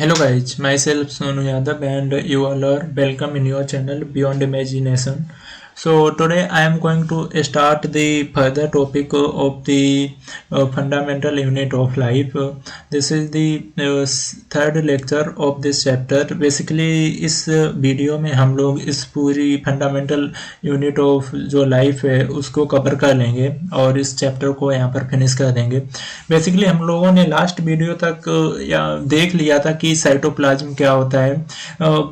Hello guys, myself Sonu Yadav and you all are welcome in your channel Beyond Imagination. So today I am going to start the further topic of the fundamental unit of life. This is the third lecture of this chapter. Basically इस video में हम लोग इस पूरी fundamental unit of जो life है उसको cover कर लेंगे और इस चैप्टर को यहाँ पर फिनिश कर देंगे। बेसिकली हम लोगों ने लास्ट वीडियो तक या देख लिया था कि साइटोप्लाज्म क्या होता है,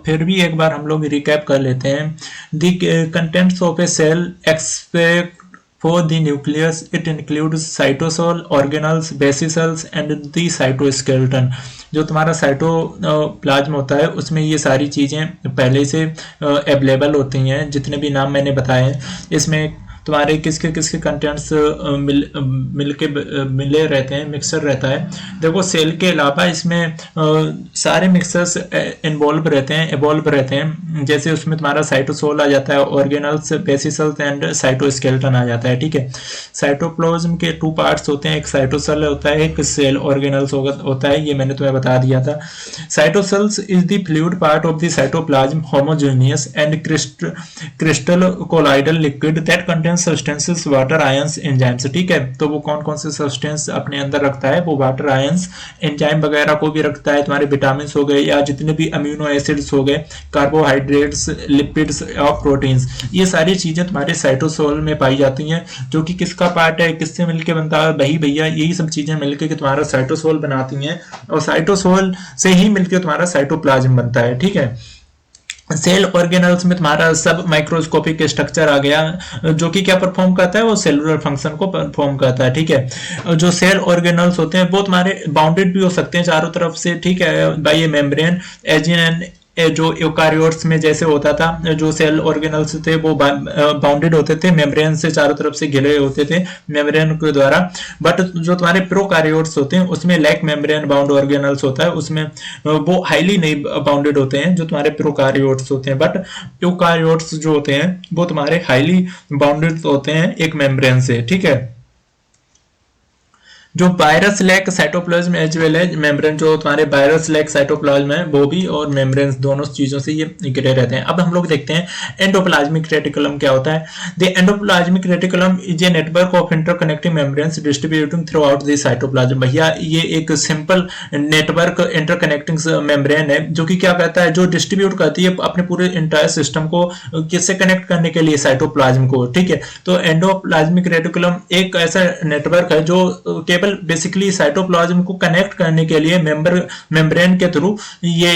फिर भी एक बार हम लोग रिकैप कर लेते हैं। The contents of a cell expect for the nucleus it includes cytosol, organelles, basicels and the cytoskeleton। जो तुम्हारा साइटोप्लाज्म होता है उसमें ये सारी चीज़ें पहले से अवेलेबल होती हैं, जितने भी नाम मैंने बताए हैं। इसमें तुम्हारे किसके किसके कंटेंट्स मिले रहते हैं, मिक्सर रहता है। देखो सेल के अलावा इसमें सारे मिक्सर्स इन्वॉल्व रहते हैं, एवॉल्व रहते हैं। जैसे उसमें तुम्हारा साइटोसोल आ जाता है, ऑर्गेनल्स, बेसिसल्स एंड साइटोस्केलेटन आ जाता है। ठीक है, साइटोप्लाज्म के टू पार्ट्स होते हैं, एक साइटोसेल होता है, एक सेल ऑर्गेनल्स होता है। ये मैंने तुम्हें बता दिया था। Cytosols is the fluid part of the cytoplasm, homogeneous and crystal colloidal liquid that contains substances, water ions, enzymes. ठीक है, तो वो कौन कौन से सब्सटेंस अपने अंदर रखता है? वो वाटर आयंस, एंजाइम वगैरह को भी रखता है। तुम्हारे विटामिन हो गए या जितने भी अमीनो एसिड्स हो गए, कार्बोहाइड्रेट्स, लिपिड्स और प्रोटीन्स, ये सारी चीजें तुम्हारे साइटोसोल में पाई जाती हैं। जो कि किसका पार्ट है, किससे मिलकर बनता है? वही भैया यही सब चीजें मिलकर के तुम्हारा साइटोसोल बनाती हैं और साइटोसोल से ही मिलकर तुम्हारा साइटोप्लाज्म बनता है। ठीक है, सेल ऑर्गेनल्स में तुम्हारा सब माइक्रोस्कोपिक स्ट्रक्चर आ गया, जो कि क्या परफॉर्म करता है? वो सेलुलर फंक्शन को परफॉर्म करता है। ठीक है, जो सेल ऑर्गेनल्स होते हैं वो तुम्हारे बाउंडेड भी हो सकते हैं चारों तरफ से। ठीक है, by a membrane, as in जो यूकारियोट्स में जैसे होता था, जो सेल ऑर्गेनल्स थे वो बाउंडेड होते थे, मेम्ब्रेन से चारों तरफ से घिरे होते थे मेम्ब्रेन के द्वारा। बट जो तुम्हारे प्रोकारियोट्स होते हैं उसमें लैक मेम्ब्रेन बाउंड ऑर्गेनल्स होता है, उसमें वो हाईली नहीं बाउंडेड होते हैं जो तुम्हारे प्रोकारियोट्स होते हैं। बट यूकारियोट्स जो होते हैं वो तुम्हारे हाईली बाउंडेड होते हैं एक मेम्ब्रेन से। ठीक है, जो virus lack cytoplasm as well as membrane, जो तुम्हारे वायरस लैक साइटोप्लाज्म है वो भी और मेम्ब्रेन, दोनों चीजों से ये घिरे रहते हैं। अब हम लोग देखते हैं एंडोप्लाज्मिक रेटिकुलम क्या होता है। The endoplasmic reticulum is a network of interconnecting membranes distributing through out the cytoplasm. भैया ये एक सिंपल नेटवर्क इंटरकनेक्टिंग मेम्ब्रेन है जो कि क्या कहता है, जो डिस्ट्रीब्यूट करती है अपने पूरे इंटायर सिस्टम को किससे कनेक्ट करने के लिए? साइटोप्लाज्म को। ठीक है, तो एंडोप्लाज्मिक रेटिकुलम एक ऐसा नेटवर्क है जो केवल बेसिकली साइटोप्लाज्म को कनेक्ट करने के लिए मेम्ब्रेन के थ्रू ये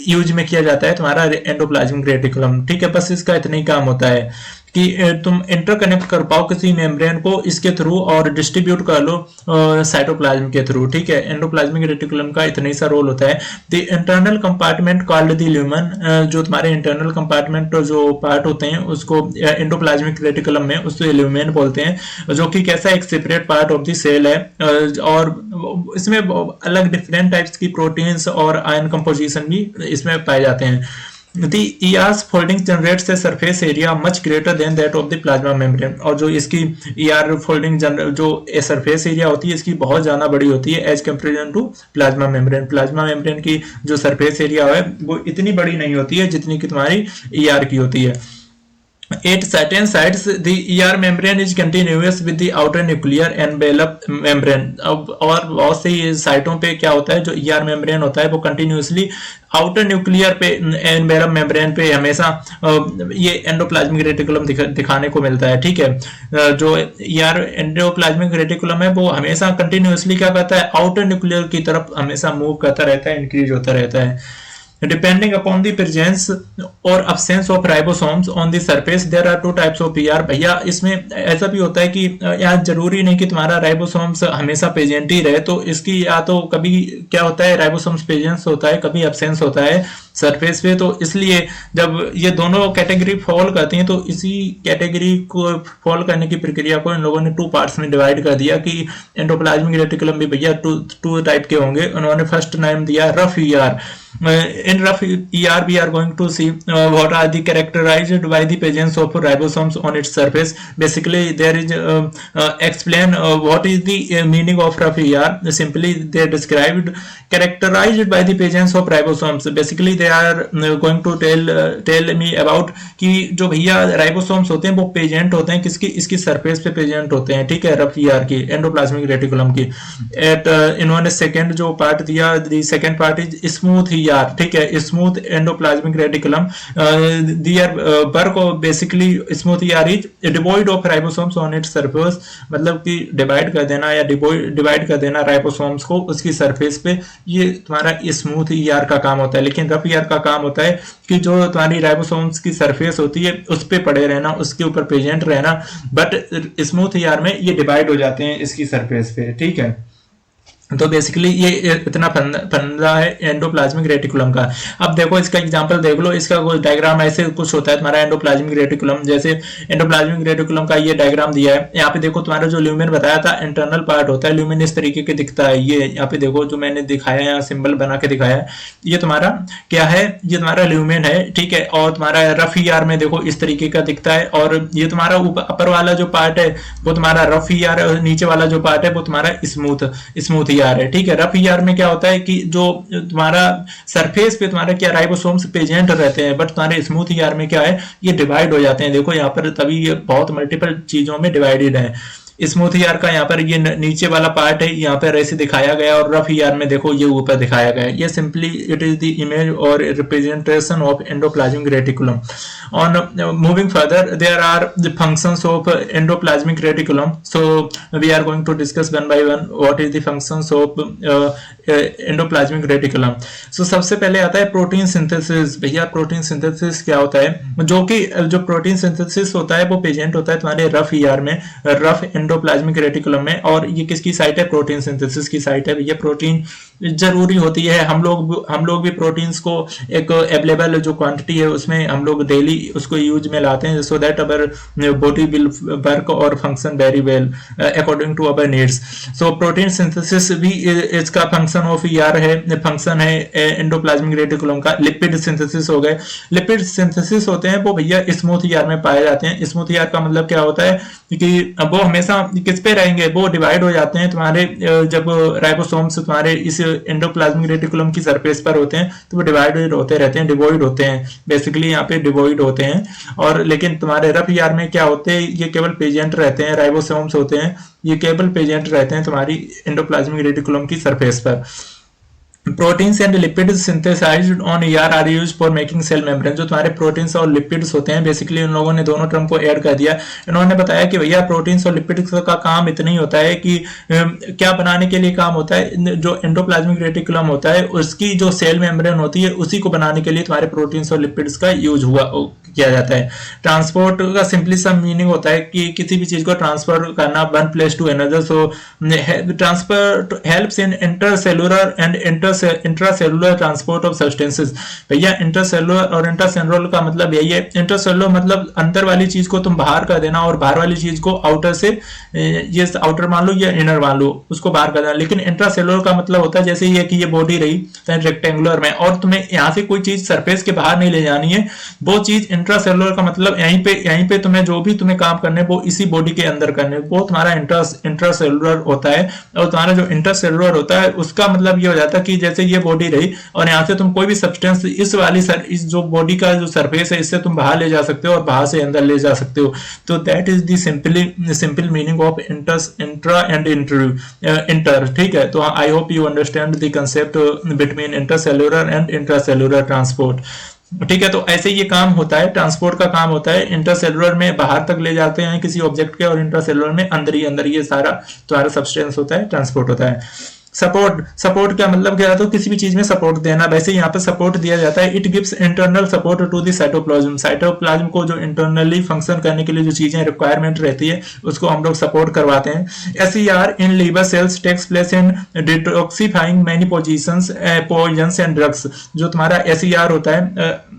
यूज में किया जाता है तुम्हारा एंडोप्लाज्मिक रेटिकुलम। ठीक है, बस इसका इतना ही काम होता है कि तुम इंटरकनेक्ट कर पाओ किसी मेम्ब्रेन को इसके थ्रू और डिस्ट्रीब्यूट कर लो साइटोप्लाज्म के थ्रू। ठीक है, एंडोप्लाज्मिक रेटिकुलम का इतना ही सा रोल होता है। The internal compartment called the lumen, जो तुम्हारे इंटरनल कंपार्टमेंट जो पार्ट होते हैं उसको एंडोप्लाज्मिक रेटिकुलम में उसको ल्यूमेन बोलते हैं, जो कि कैसा एक separate part of the cell है। और इसमें अलग डिफरेंट टाइप्स की प्रोटीन्स और आयन कंपोजिशन भी इसमें पाए जाते हैं। The ER's folding generates a surface area much greater than that of the plasma membrane। और जो इसकी ER folding जो सरफेस एरिया होती है इसकी बहुत ज्यादा बड़ी होती है as comparison to plasma membrane. Plasma membrane की जो सरफेस एरिया है वो इतनी बड़ी नहीं होती है जितनी कि तुम्हारी ER की होती है। At certain sites, the ER membrane is continuous with the outer nuclear envelope membrane। और बहुत सी साइटों पे क्या होता है, जो ER membrane होता है वो कंटिन्यूसली आउटर न्यूक्लियर पे एनवेलप मेम्ब्रेन पे हमेशा ये एंडोप्लाज्मिक रेटिकुलम दिखाने को मिलता है। ठीक है, जो यार एंडोप्लाज्मिक रेटिकुलम है वो हमेशा कंटिन्यूसली क्या करता है, आउटर न्यूक्लियर की तरफ हमेशा मूव करता रहता है, इंक्रीज होता रहता है। Depending upon the presence or absence of ribosomes on the surface, there are two types of ER। भैया इसमें ऐसा भी होता है कि यहाँ जरूरी नहीं कि तुम्हारा राइबोसोम्स हमेशा प्रेजेंट ही रहे, तो इसकी या तो कभी क्या होता है राइबोसोम्स प्रेजेंस होता है, कभी एब्सेंस होता है सरफेस पे। तो इसलिए जब ये दोनों कैटेगरी फॉल करती हैं तो इसी कैटेगरी को फॉल करने की प्रक्रिया को इन लोगों ने टू पार्ट्स में डिवाइड कर दिया कि एंडोप्लाज्मिक रेटिकुलम भी भैया टू टाइप के होंगे। उन्होंने फर्स्ट नाम दिया rough ER. In rough ER we are going to see what are the characterized by the presence of ribosomes on its surface. Basically there is explain what is the meaning of rough ER. Simply they described characterized by the presence of ribosomes. Basically they are going to tell me about कि जो भैया ribosomes होते हैं वो present होते हैं किसकी, इसकी सरफेस पे प्रेजेंट होते हैं, ठीक है, रफ ईआर की, एंडोप्लाज्मिक रेटिकुलम की। इन्होंने सेकंड जो पार्ट दिया, the second part is smooth ER, ठीक है, smooth endoplasmic reticulum. Their work of basically smooth ER is devoid of ribosomes on its surface, मतलब कि डिवाइड कर देना या डिवाइड कर देना राइबोसोम्स को उसकी सरफेस पे, ये तुम्हारा स्मूथ ईआर का काम होता है। लेकिन रफ ईआर का काम होता है कि जो तुम्हारी राइबोसोम्स की सरफेस होती है उस पे पड़े रहना, उसके ऊपर प्रेजेंट रहना, बट स्मूथ ईआर में ये डिवाइड हो जाते हैं इसकी सरफेस पे, ठीक है। तो बेसिकली ये इतना फंदा है एंडोप्लाज्मिक रेटिकुलम का। अब देखो इसका एग्जांपल देख लो, इसका डायग्राम ऐसे कुछ होता है तुम्हारा एंडोप्लाज्मिक रेटिकुलम। जैसे एंडोप्लाज्मिक रेटिकुलम का ये डायग्राम दिया है, यहाँ पे देखो तुम्हारा जो ल्यूमेन बताया था इंटरनल पार्ट होता है, ल्यूमेन इस तरीके के दिखता है। ये यहाँ पे देखो जो मैंने दिखाया है, यहाँ सिंबल बना के दिखाया है, ये तुम्हारा क्या है, ये तुम्हारा ल्यूमेन है, ठीक है। और तुम्हारा रफ ईआर में देखो इस तरीके का दिखता है, और ये तुम्हारा अपर वाला जो पार्ट है वो तुम्हारा रफ ईआर है, और नीचे वाला जो पार्ट है वो तुम्हारा स्मूथ ईआर है, ठीक है। रफ ईआर में क्या होता है कि जो तुम्हारा सरफेस पे तुम्हारा क्या राइबोसोम्स प्रेजेंट रहते हैं, बट तुम्हारे स्मूथ ईआर में क्या है, ये डिवाइड हो जाते हैं। देखो यहाँ पर तभी ये बहुत मल्टीपल चीजों में डिवाइडेड है। स्मूथ ईआर का यहाँ पर ये नीचे वाला पार्ट है, यहाँ पर ऐसे दिखाया गया, और रफ ईआर में देखो ये ऊपर दिखाया गया। ये simply it is the image और representation of endoplasmic reticulum. On moving further, there are the functions of endoplasmic reticulum. So we are going to discuss one by one what is the functions of endoplasmic reticulum. So सबसे पहले आता है protein synthesis. भैया protein synthesis क्या होता है, जो कि जो प्रोटीन सिंथेसिस होता है वो प्रेजेंट होता है तुम्हारे रफ ईआर में, रफ एंडोप्लाज्मिक रेटिकुलम में। और ये किसकी साइट है, प्रोटीन सिंथेसिस की साइट है। भैया प्रोटीन जरूरी होती है, हम लोग भी प्रोटीन्स को एक अवेलेबल जो क्वांटिटी है उसमें हम लोग डेली उसको यूज में लाते हैं, so that our body will work और function very well according to our needs. So protein synthesis भी इसका फंक्शन ऑफ ईआर है, फंक्शन है एंडोप्लाज्मिक रेटिकुलम का। लिपिड सिंथेसिस हो गए, लिपिड सिंथेसिस होते हैं वो भैया स्मूथ ईआर में पाए जाते हैं। स्मूथ ईआर का मतलब क्या होता है कि वो हमेशा किस पे रहेंगे, वो डिवाइड हो जाते हैं तुम्हारे जब राइबोसोम्स तुम्हारे इस एंडोप्लाज्मिक रेटिकुलम की सरफेस पर होते हैं तो वो डिवाइड होते रहते हैं, डिवॉइड होते हैं, बेसिकली यहाँ पे डिवॉइड होते हैं। और लेकिन तुम्हारे रफ ईआर में क्या होते हैं, ये केवल प्रेजेंट रहते हैं, राइबोसोम्स होते हैं, ये केवल प्रेजेंट रहते हैं तुम्हारी एंडोप्लाज्मिक रेटिकुलम की सरफेस पर। Proteins and lipids synthesised on ER are used for making cell membrane. जो तुम्हारे प्रोटीन्स और लिपिड्स होते हैं, बेसिकली उन लोगों ने दोनों टर्म को ऐड कर दिया। इन्होंने बताया कि भैया प्रोटीन्स और लिपिड्स का काम इतना ही होता है कि क्या बनाने के लिए काम होता है, जो एंडोप्लाज्मिक रेटिकुलम होता है उसकी जो सेल मेम्ब्रेन होती है उसी को बनाने के लिए तुम्हारे प्रोटीन्स और लिपिड्स का यूज किया जाता है। ट्रांसपोर्ट का सिंपली सा मीनिंग होता है कि किसी भी चीज को ट्रांसफर करना one place to another. So transfer helps in intercellular and intracellular transport of substances. भैया इंटरसेलुलर और इंट्रासेलुलर का मतलब यही है। इंटरसेलुलर मतलब अंदर वाली चीज को तुम बाहर कर देना, और बाहर वाली चीज को आउटर से, ये आउटर मान लो या इनर मान लो, उसको बाहर कर देना। लेकिन इंट्रासेलुलर का मतलब होता है जैसे ये कि ये बॉडी रही रेक्टेंगुलर में, और तुम्हें यहाँ से कोई चीज सरफेस के बाहर नहीं ले जानी है, वो चीज इंट्रासेलुलर का मतलब यहीं पे तुम्हें जो भी तुम्हें काम करने वो इसी बॉडी के अंदर करने, वो तुम्हारा इंट्रासेलुलर होता है। और तुम्हारा जो इंटरसेलुलर होता है उसका मतलब ये हो जाता है कि जैसे ये बॉडी रही और यहाँ से तुम कोई भी सब्सटेंस इस जो बॉडी का जो सरफेस है इससे तुम बाहर ले जा सकते हो और बाहर से अंदर ले जा सकते हो। तो that is the simple meaning of intra and inter, ठीक है। तो I hope you understand the concept between intercellular and intracellular transport, ठीक है। तो ऐसे ये काम होता है, ट्रांसपोर्ट का काम होता है। इंटरसेलुलर में बाहर तक ले जाते हैं किसी ऑब्जेक्ट के, और इंट्रासेलुलर में अंदर ही अंदर ये सारा तुम्हारा सब्सटेंस होता है, ट्रांसपोर्ट होता है। सपोर्ट का मतलब क्या है, तो किसी भी चीज में सपोर्ट देना, वैसे यहाँ पे सपोर्ट दिया जाता है। It gives internal support to the cytoplasm, cytoplasm को जो इंटरनली फंक्शन करने के लिए जो चीजें रिक्वायरमेंट रहती है उसको हम लोग सपोर्ट करवाते हैं। SER in liver cells takes place in detoxifying many poisons and drugs. जो तुम्हारा एसईआर होता है,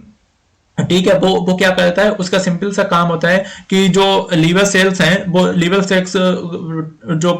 ठीक है, वो क्या करता है, उसका सिंपल सा काम होता है कि जो लीवर सेल्स हैं वो लीवर सेल्स जो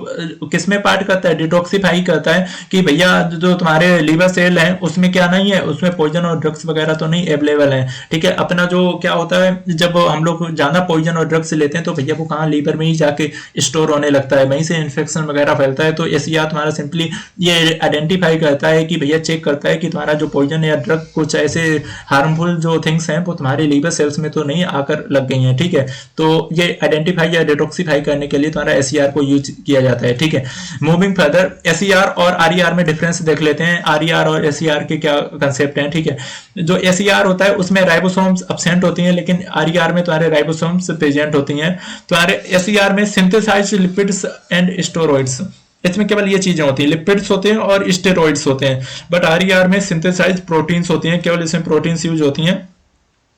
किसमें पार्ट करता है, डिटॉक्सिफाई करता है कि भैया जो तुम्हारे लीवर सेल हैं उसमें क्या नहीं है, उसमें पॉइजन और ड्रग्स वगैरह तो नहीं अवेलेबल है। ठीक है, अपना जो क्या होता है, जब हम लोग ज्यादा पॉइजन और ड्रग्स लेते हैं तो भैया वो कहाँ, लीवर में ही जाके स्टोर होने लगता है, वहीं से इन्फेक्शन वगैरह फैलता है। तो एसईआर तुम्हारा सिंपली ये आइडेंटिफाई करता है कि भैया चेक करता है कि तुम्हारा जो पॉइजन या ड्रग कुछ ऐसे हार्मफुल जो थिंग्स हैं वो तुम्हारे लीवर सेल्स में तो नहीं आकर लग गई हैं। ठीक है, तो ये आइडेंटिफाई या डिटॉक्सिफाई करने के लिए तुम्हारा एसईआर को यूज किया जाता है। ठीक है, मूविंग फर्दर, एसईआर और आरईआर में डिफरेंस देख लेते हैं। आरईआर और एसईआर के क्या कंसेप्ट हैं। ठीक है, जो एसईआर होता है उसमें राइबोसोम्स एब्सेंट होती हैं, लेकिन आरईआर में तुम्हारे राइबोसोम्स प्रेजेंट होती हैं। तुम्हारे एसईआर में सिंथेसाइज्ड लिपिड्स एंड स्टेरॉइड्स, इसमें केवल ये चीजें होती हैं, लिपिड्स होते हैं और स्टेरॉइड्स होते हैं। बट आरईआर में सिंथेसाइज्ड प्रोटीन्स होती हैं, केवल इसमें प्रोटीन्स यूज होती हैं।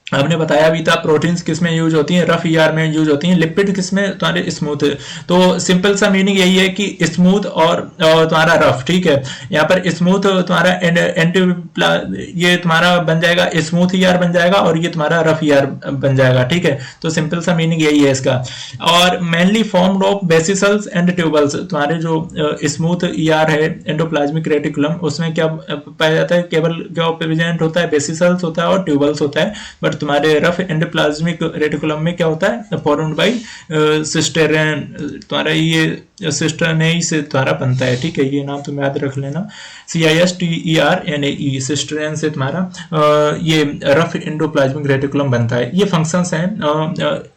आपने बताया भी था प्रोटीन्स किसमें यूज होती हैं, रफ ईआर में यूज होती हैं। लिपिड किसमें, तुम्हारे स्मूथ। तो सिंपल सा मीनिंग यही है कि स्मूथ और तुम्हारा रफ। ठीक है, यहाँ पर स्मूथ तुम्हारा ये तुम्हारा बन जाएगा, स्मूथ ईआर बन जाएगा और ये तुम्हारा रफ ईआर बन जाएगा। ठीक है, तो सिंपल सा मीनिंग यही है इसका। और mainly formed of vesicles and tubules, तुम्हारे जो स्मूथ ईआर है एंडोप्लाज्मिक रेटिकुलम, उसमें क्या पाया जाता है, केवल क्या प्रेजेंट होता है, वेसिकल्स होता है और ट्यूबल्स होता है। बट तुम्हारे रफ एंडोप्लाज्मिक रेटिकुलम में क्या होता है, फॉर्म्ड बाय सिस्टेरेन, तुम्हारा ये सिस्टरनेई से तुम्हारा बनता है। ठीक है, ये नाम तुम याद रख लेना, CISTERNAE, सिस्टरेन से तुम्हारा ये रफ एंडोप्लाज्मिक रेटिकुलम बनता है। ये फंक्शंस हैं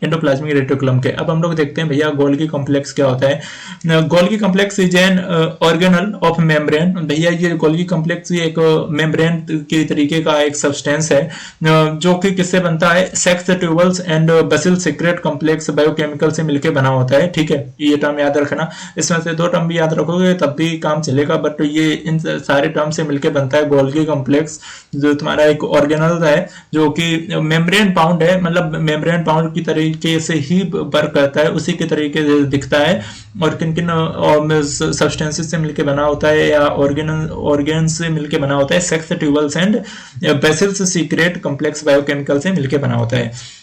एंडोप्लाज्मिक रेटिकुलम के। अब हम लोग देखते हैं भैया गोल्गी कॉम्प्लेक्स क्या होता है। Golgi complex is an organelle of membrane. भैया ये गोल्गी कॉम्प्लेक्स ये एक मेम्ब्रेन के तरीके का एक सब्सटेंस है जो कि किससे बनता है, sacs tubules and BECIL secret complex biochemical से मिलकर बना होता है। ठीक है, ये टर्म याद रखना, इसमें से 2 टर्म भी याद रखोगे तब भी काम चलेगा। बट ये इन सारे टर्म से मिलकर बनता है गोल्गी कॉम्प्लेक्स, जो तुम्हारा एक ऑर्गेनल है जो कि मेम्ब्रेन बाउंड है, मतलब मेम्ब्रेन बाउंड की तरीके से ही वर्क करता है, उसी के तरीके से दिखता है। और किन किन सब्सटेंसेस से मिलकर बना होता है या ऑर्गेन से मिलकर बना होता है, sacs tubules and vesicles secrete complex biochemical से मिलकर बना होता है।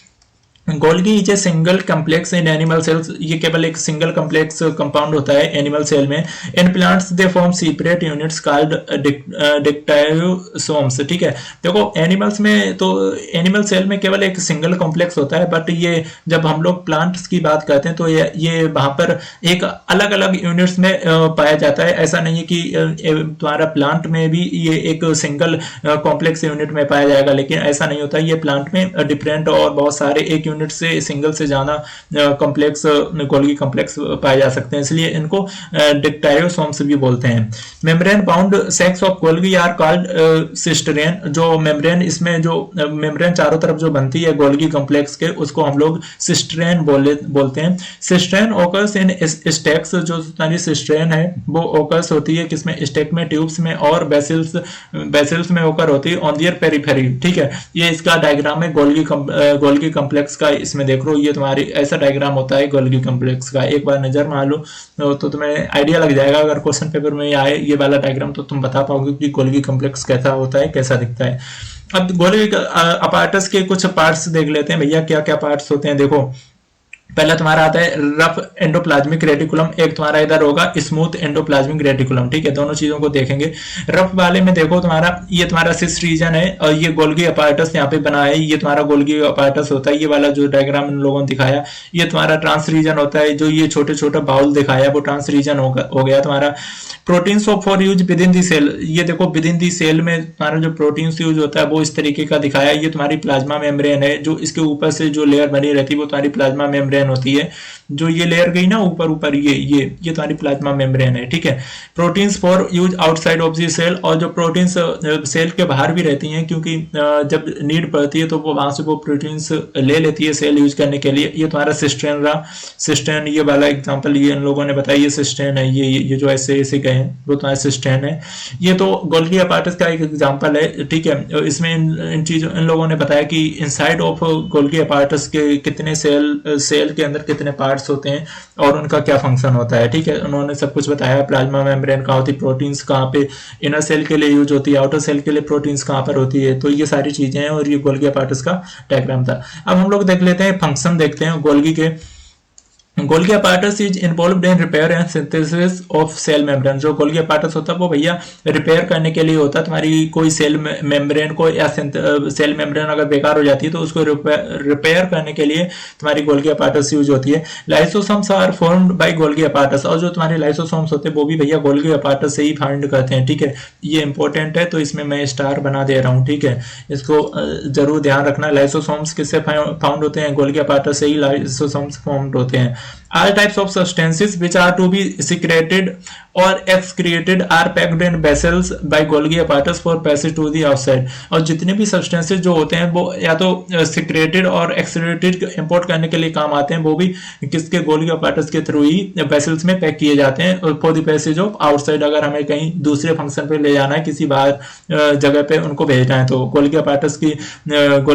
Golgi is a single complex in animal cells, ये केवल एक सिंगल कम्प्लेक्स कंपाउंड होता है एनिमल सेल में। In plants they form separate units called dictyosomes. ठीक है, देखो एनिमल्स में तो एनिमल सेल में केवल एक सिंगल कॉम्प्लेक्स होता है, बट ये जब हम लोग प्लांट्स की बात करते हैं तो ये वहां पर एक अलग अलग यूनिट्स में पाया जाता है। ऐसा नहीं है कि तुम्हारा प्लांट में भी ये एक सिंगल कॉम्प्लेक्स यूनिट में पाया जाएगा, लेकिन ऐसा नहीं होता। ये प्लांट में डिफरेंट और बहुत सारे एक यूनिट से सिंगल से ज्यादा कॉम्प्लेक्स गोल्गी कॉम्प्लेक्स पाए जा सकते हैं, इसलिए इनको डिक्टायोसोम्स भी बोलते हैं। Membrane bound sacs of Golgi are called cisternae. जो मेम्ब्रेन, इसमें जो मेम्ब्रेन चारों तरफ जो बनती है गोल्गी कॉम्प्लेक्स के, उसको हम लोग सिस्टरेन बोलते हैं। सिस्टरेन ओकर्स इन स्टेक्स, जो तुम्हारी सिस्टरेन है वो ओकर्स होती है किसमें, स्टेक में, ट्यूब्स में और बेसिल्स में ओकर होती है ऑन दियर पेरिफेरी। ठीक है, ये इसका डायग्राम है गोल्गी कॉम्प्लेक्स का, इसमें देख लो ये तुम्हारी ऐसा डायग्राम होता है गोल्गी कॉम्प्लेक्स का। एक बार नजर मार लो तो तुम्हें आइडिया लग जाएगा, अगर क्वेश्चन पेपर में आए ये वाला डायग्राम तो तुम बता पाओगे कि गोल्गी कॉम्प्लेक्स कैसा होता है, कैसा दिखता है। अब गोल्गी अपार्टस के कुछ पार्ट्स देख लेते हैं भैया, क्या क्या पार्ट्स होते हैं। देखो पहला तुम्हारा आता है रफ एंडोप्लाज्मिक रेटिकुलम, एक तुम्हारा इधर होगा स्मूथ एंडोप्लाज्मिक रेटिकुलम। ठीक है, दोनों चीजों को देखेंगे। रफ वाले में देखो तुम्हारा ये तुम्हारा सिस रीजन है और ये गोल्गी अपार्टस यहाँ पे बना है, ये तुम्हारा गोल्गी अपार्टस होता है। ये वाला जो डायग्राम इन लोगों ने दिखाया ये तुम्हारा ट्रांस रीजन होता है, जो ये छोटे छोटे बाउल दिखाया वो ट्रांस रीजन हो गया तुम्हारा। Proteins for use within the cell, ये देखो विद इन दी सेल में तुम्हारा जो प्रोटीन्स यूज होता है वो इस तरीके का दिखाया। ये तुम्हारी प्लाज्मा मेम्ब्रेन है, जो इसके ऊपर से जो लेयर बनी रहती है वो तुम्हारी प्लाज्मा मेम्ब्रेन मेम्ब्रेन होती है, जो ये लेयर गई ना ऊपर ऊपर, ये तुम्हारी प्लाज्मा मेम्ब्रेन है, ठीक है। Proteins for use outside of the cell, और जो प्रोटीन्स सेल के बाहर भी रहती हैं, क्योंकि जब नीड पड़ती है तो वो वहां से वो प्रोटीन्स ले लेती है सेल यूज करने के लिए। ये तुम्हारा सिस्टेन रहा, सिस्टेन ये वाला एग्जांपल ये इन लोगों ने बताया, ये सिस्टेन है, ये जो ऐसे ऐसे गए हैं वो तुम्हारा सिस्टेन है। ये तो गोल्गी अपार्टस का एक एग्जांपल है, ठीक है। इसमें इन चीजों इन लोगों ने बताया कि इनसाइड ऑफ गोल्गी अपार्टस के कितने सेल के अंदर कितने पार्ट्स होते हैं और उनका क्या फंक्शन होता है, ठीक है। उन्होंने सब कुछ बताया, प्लाज्मा मेम्ब्रेन कहाँ होती है, प्रोटीन्स कहाँ पे इनर सेल के लिए यूज होती है, आउटर सेल के लिए प्रोटीन्स कहाँ पर होती है, तो ये सारी चीजें हैं। और ये गोल्गी अपार्टस का डायग्राम था। अब हम लोग देख लेते हैं फंक्शन, देखते हैं गोल्गी के। Golgi apparatus is involved in repair and synthesis of cell membrane. जो गोल्गी अपार्टस होता है वो भैया रिपेयर करने के लिए होता है। तुम्हारी कोई सेल मेम्ब्रेन को या सेल मेम्ब्रेन अगर बेकार हो जाती है तो उसको रिपेयर करने के लिए तुम्हारी गोल्गी अपार्टस यूज होती है। Lysosomes are formed by Golgi apparatus, और जो तुम्हारे लाइसोसोम्स होते हैं वो भी भैया गोल्गी अपार्टस से ही फाउंड करते हैं, ठीक है। ये इंपॉर्टेंट है तो इसमें मैं स्टार बना दे रहा हूँ, ठीक है। इसको जरूर ध्यान रखना। लाइसोसोम्स किससे फाउंड होते हैं, गोल्गी अपार्टस से ही लाइसोसोम्स फॉर्म्ड होते हैं। All types of substances which are to be secreted or excreted are packed in vessels by Golgi apparatus for passage to the outside। और जितने भी substances जो होते हैं वो या तो secreted और excreted import करने के लिए काम आते हैं, वो भी किसके Golgi apparatus के थ्रू ही vessels में पैक किए जाते हैं for the passage of outside। अगर हमें कहीं दूसरे फंक्शन पे ले जाना है, किसी बाहर जगह पे उनको भेजना है, तो Golgi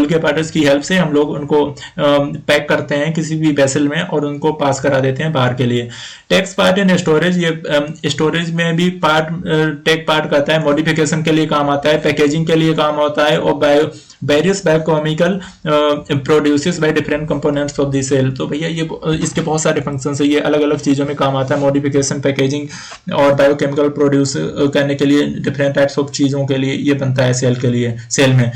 apparatus की हेल्प से हम लोग उनको पैक करते हैं किसी भी वेसल में और उनको पास करा देते हैं बाहर के लिए। टेक्स पार्ट इन स्टोरेज, ये स्टोरेज में भी टेक पार्ट करता है, मॉडिफिकेशन के लिए काम आता है, पैकेजिंग के लिए काम होता है, और various biochemical produces by different components of the cell. तो भैया ये इसके बहुत सारे फंक्शंस है, ये अलग अलग चीजों में काम आता है, मॉडिफिकेशन, पैकेजिंग और बायोकेमिकल प्रोड्यूस करने के लिए, डिफरेंट टाइप्स ऑफ चीजों के लिए ये बनता है सेल के लिए, सेल में।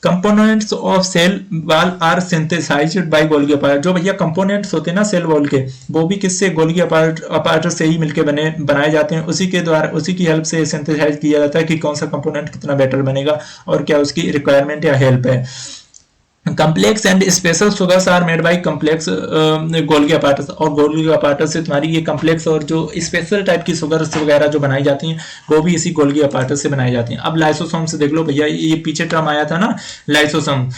Components of cell wall are synthesised by Golgi apparatus. जो भैया कंपोनेंट्स होते हैं ना सेल वॉल के, वो भी किससे, गोल्गी अपार्टस से ही मिलके बनाए जाते हैं। उसी के द्वारा, उसी की हेल्प से सिंथेसाइज किया जाता है कि कौन सा कंपोनेंट कितना बेटर बनेगा और क्या उसकी रिक्वायरमेंट या हेल्प है। Complex and special sugars are made by complex Golgi apparatus, और गोल्गी अपार्टस से तुम्हारी ये कम्प्लेक्स और जो स्पेशल टाइप की सुगर्स वगैरह जो बनाई जाती हैं वो भी इसी गोल्गी अपार्टस से बनाई जाती हैं। अब लाइसोसोम से देख लो भैया, ये पीछे टर्म आया था ना लाइसोसोम,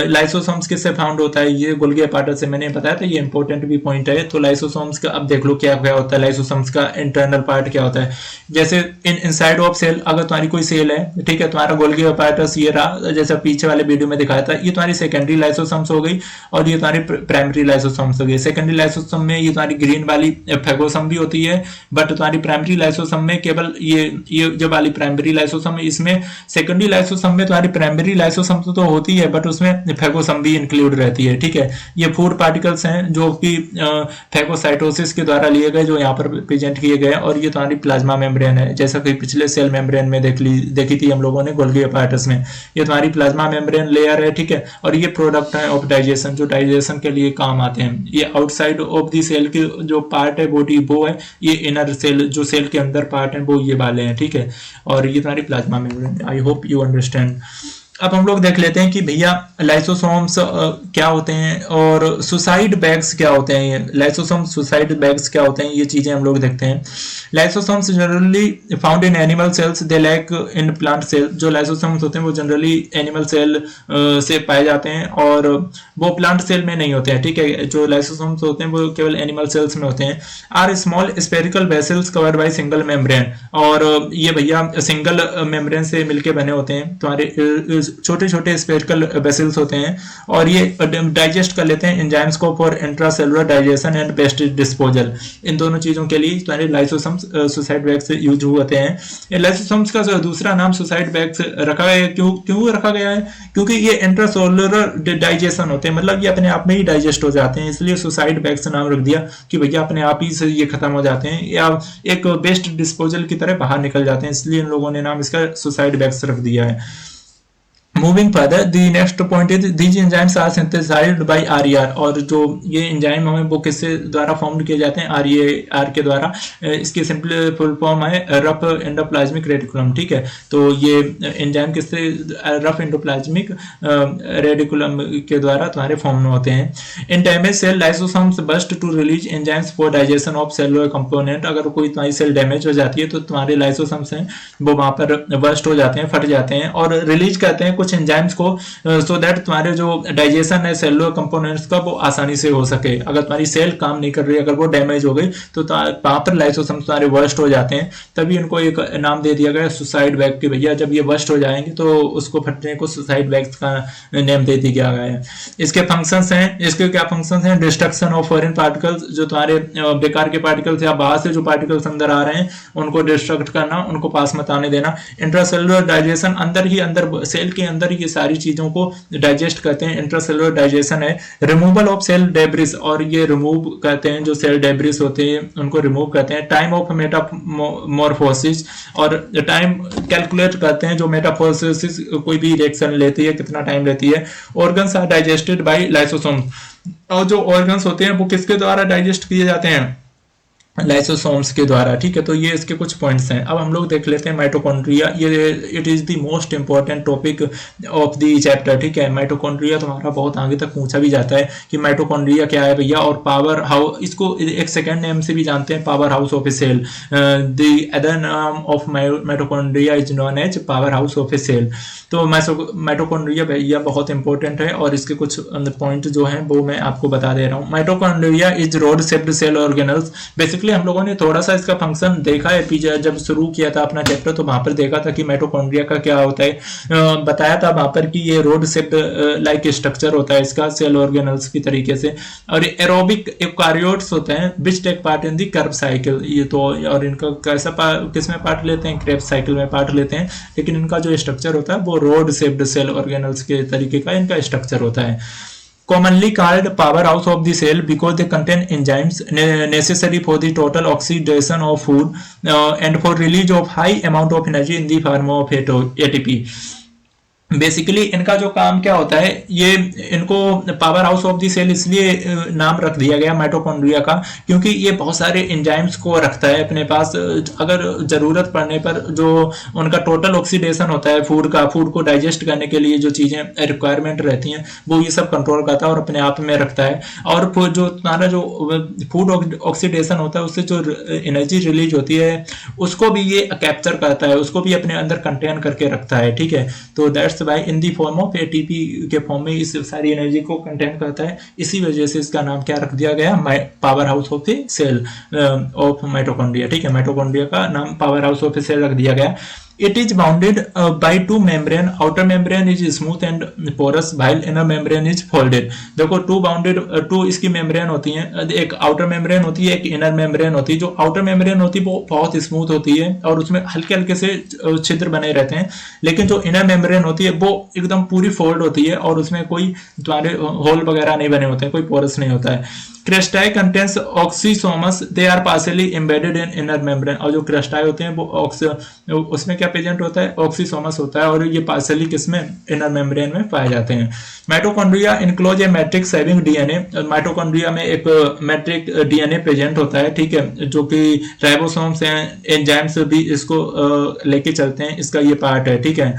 लाइसोसोम्स किससे फाउंड होता है, ये गोल्गी अपार्टस से, मैंने बताया था, ये इंपॉर्टेंट भी पॉइंट है। तो लाइसोसोम्स का अब देख लो क्या क्या होता है, लाइसोसोम्स का इंटरनल पार्ट क्या होता है। जैसे इनसाइड ऑफ सेल, अगर तुम्हारी कोई सेल है, ठीक है, तुम्हारा गोल्गी अपार्टस ये रहा, जैसा पीछे वाले वीडियो में दिखाया था, ये तुम्हारी सेकेंडरी लाइसोसोम्स हो गई और ये तुम्हारी प्राइमरी लाइसोसोम्स हो गई। सेकेंडरी लाइसोसोम में ये तुम्हारी ग्रीन वाली फेगोसोम भी होती है, बट तुम्हारी प्राइमरी लाइसोसोम में केवल ये जो वाली प्राइमरी लाइसोसोम है, इसमें सेकेंडरी लाइसोसोम में तुम्हारी प्राइमरी लाइसोसोम तो होती है बट उसमें फेगोसोम भी इंक्लूड रहती है, ठीक है। ये फूड पार्टिकल्स हैं जो कि फेगोसाइटोसिस के द्वारा लिए गए, जो यहाँ पर प्रेजेंट किए गए, और ये तुम्हारी प्लाज्मा मेम्ब्रेन है, जैसा कि पिछले सेल मेम्ब्रेन में देखी थी हम लोगों ने गोल्गी अपार्टस में। ये तुम्हारी प्लाज्मा मेम्ब्रेन लेयर है, ठीक है, और ये प्रोडक्ट है ऑफ डाइजेशन, जो डाइजेशन के लिए काम आते हैं। ये आउटसाइड ऑफ द सेल के जो पार्ट है वो है, ये इनर सेल जो सेल के अंदर पार्ट है वो ये वाले हैं, ठीक है। और ये तुम्हारी plasma membrane. I hope you understand. अब हम लोग देख लेते हैं कि भैया लाइसोसोम्स क्या होते हैं और सुसाइड बैग्स क्या होते हैं। ये लाइसोसोम्स, सुसाइड बैग्स क्या होते हैं, ये चीजें हम लोग देखते हैं। Lysosomes generally found in animal cells, they lack in plant cell. जो लाइसोसोम्स होते हैं वो जनरली एनिमल सेल से पाए जाते हैं और वो प्लांट सेल में नहीं होते हैं, ठीक है। जो लाइसोसोम्स होते हैं वो केवल एनिमल सेल्स में होते हैं। Are small spherical vessels covered by single membrane, और ये भैया सिंगल मेम्ब्रेन से मिलके बने होते हैं। तुम्हारे छोटे छोटे स्पेरिकल वेसल्स होते हैं और ये डाइजेस्ट कर लेते हैं एंजाइम्स को for intracellular digestion and waste disposal. इन दोनों चीजों के लिए तुम्हारे लाइसोसोम्स सुसाइड बैग्स यूज होते हैं। लाइसोसोम्स का दूसरा नाम सुसाइड बैग्स रखा गया है। क्यों रखा गया है? क्योंकि ये इंट्रासेलुलर डाइजेशन होते हैं, मतलब ये अपने आप में ही डाइजेस्ट हो जाते हैं, इसलिए सुसाइड बैग्स नाम रख दिया कि भैया अपने आप ही से ये खत्म हो जाते हैं या एक वेस्ट डिस्पोजल की तरह बाहर निकल जाते हैं, इसलिए इन लोगों ने नाम इसका सुसाइड बैग्स रख दिया है। Moving further the next point is these enzymes are synthesised by RER, और जो ये एंजाइम हमें वो किससे द्वारा फॉर्म किए जाते हैं, आरईआर के द्वारा। इसकी सिंपल फुल फॉर्म है रफ एंडोप्लाज्मिक रेटिकुलम, ठीक है। तो ये एंजाइम किससे, रफ एंडोप्लाज्मिक रेटिकुलम के द्वारा तुम्हारे फॉर्म होते हैं। In damage cell lysosomes burst to release enzymes for digestion of cellular component. अगर कोई तुम्हारी सेल डैमेज हो जाती है तो तुम्हारे लाइसोसोम्स हैं वो वहां पर बस्ट हो जाते हैं, फट जाते हैं और रिलीज करते हैं कुछ एंजाइम्स को, सो दैट तुम्हारे जो डाइजेशन है सेलुलर कंपोनेंट्स का वो आसानी से हो सके। अगर तुम्हारी सेल काम नहीं कर रही, अगर वो डैमेज हो गई तो वहां पर लाइसोसोम्स तुम्हारे वर्स्ट हो जाते हैं। तभी इनको एक नाम दे दिया गया सुसाइड वैग के, भैया जब ये वर्स्ट हो जाएंगे तो उसको फटने को सुसाइड वैग का नेम दे दिया गया है। इसके फंक्शंस हैं, इसके क्या फंक्शंस हैं, डिस्ट्रक्शन ऑफ फॉरेन पार्टिकल्स, जो तुम्हारे बेकार के पार्टिकल्स या बाहर से जो पार्टिकल्स अंदर आ रहे हैं उनको डिस्ट्रक्ट करना, उनको पास मत आने देना। इंट्रासेलुलर डाइजेशन, अंदर ही अंदर सेल के अंदर ही ये सारी चीजों को डाइजेस्ट करते हैं, इंट्रासेलुलर डाइजेशन है। रिमूवल ऑफ सेल डेब्रिस, और ये रिमूव करते हैं जो सेल डेब्रिस होते हैं उनको रिमूव करते हैं। टाइम ऑफ मेटामॉर्फोसिस, और टाइम कैलकुलेट करते हैं जो मेटामॉर्फोसिस कोई भी रिएक्शन लेती है कितना टाइम लेती है। Organs are digested by lysosome, और जो ऑर्गन्स होते हैं वो किसके द्वारा डाइजेस्ट किए जाते हैं, लाइसोसोम्स के द्वारा, ठीक है। तो ये इसके कुछ पॉइंट्स हैं। अब हम लोग देख लेते हैं माइटोकॉन्ड्रिया, ये it is the most important topic of the chapter, ठीक है। माइटोकॉन्ड्रिया तुम्हारा बहुत आगे तक पूछा भी जाता है कि माइटोकॉन्ड्रिया क्या है भैया, और पावर हाउस, इसको एक सेकेंड नेम से भी जानते हैं, power house of a cell. The other नाम of mitochondria is known as power house of a cell. तो माइटोकॉन्ड्रिया भैया बहुत इंपॉर्टेंट है, और इसके कुछ पॉइंट जो हैं वो मैं आपको बता दे रहा हूँ। Mitochondria is rod shaped cell organelles. Basically हम लोगों ने थोड़ा सा इसका फंक्शन देखा है पीछे, जब शुरू किया था अपना चैप्टर तो वहां पर देखा था कि माइटोकॉन्ड्रिया का क्या होता है, बताया था वहां पर कि ये रोड शेप्ड लाइक स्ट्रक्चर होता है इसका सेल ऑर्गेनल्स की तरीके से। और एरोबिक यूकारियोट्स होते हैं which take part in the Krebs cycle, ये तो, और इनका कैसा किसमें पार्ट लेते हैं, क्रेब साइकिल में पार्ट लेते हैं, लेकिन इनका जो स्ट्रक्चर होता है वो रोड शेप्ड सेल ऑर्गेनल्स के तरीके का इनका स्ट्रक्चर होता है। Commonly called powerhouse of the cell because they contain enzymes necessary for the total oxidation of food and for release of high amount of energy in the form of ATP. Basically इनका जो काम क्या होता है, ये इनको power house of the cell इसलिए नाम रख दिया गया माइटोकॉन्ड्रिया का क्योंकि ये बहुत सारे एंजाइम्स को रखता है अपने पास। अगर जरूरत पड़ने पर जो उनका टोटल ऑक्सीडेशन होता है फूड का, फूड को डाइजेस्ट करने के लिए जो चीजें रिक्वायरमेंट रहती हैं वो ये सब कंट्रोल करता है और अपने आप में रखता है। और जो तुम्हारा जो फूड ऑक्सीडेशन होता है उससे जो एनर्जी रिलीज होती है उसको भी ये कैप्चर करता है, उसको भी अपने अंदर कंटेन करके रखता है, ठीक है। तो that's why in the form of ATP के फॉर्म में इस सारी एनर्जी को कंटेन करता है। इसी वजह से इसका नाम क्या रख दिया गया, power house of the cell of mitochondria, ठीक है। माइटोकॉन्ड्रिया का नाम power house of the cell रख दिया गया। It is bounded by two membrane. Outer membrane is smooth and porous, while inner membrane is folded. देखो टू इसकी membrane होती हैं, एक आउटर मेम्ब्रेन होती है, एक इनर मेम्ब्रेन होती है। जो आउटर मेम्ब्रेन होती है वो बहुत स्मूथ होती है और उसमें हल्के हल्के से छिद्र बने रहते हैं, लेकिन जो इनर मेम्ब्रेन होती है वो एकदम पूरी फोल्ड होती है और उसमें कोई तुम्हारे होल वगैरह नहीं बने होते हैं, कोई पोरस नहीं होता है। Cristae contains oxysomes, they are partially embedded in inner membrane. और जो क्रेस्टाई होते हैं वो उसमें क्या प्रेजेंट होता है, ऑक्सीसोमस होता है, और ये पार्शियली किसमें, इनर मेम्ब्रेन में पाए जाते हैं। माइटोकॉन्ड्रिया इनक्लोज ए मैट्रिक्स हैविंग डीएनए। माइटोकॉन्ड्रिया में एक मैट्रिक डीएनए प्रेजेंट होता है, ठीक है, जो कि राइबोसोम्स हैं, एंजाइम्स भी इसको लेके चलते हैं, इसका ये पार्ट है, ठीक है।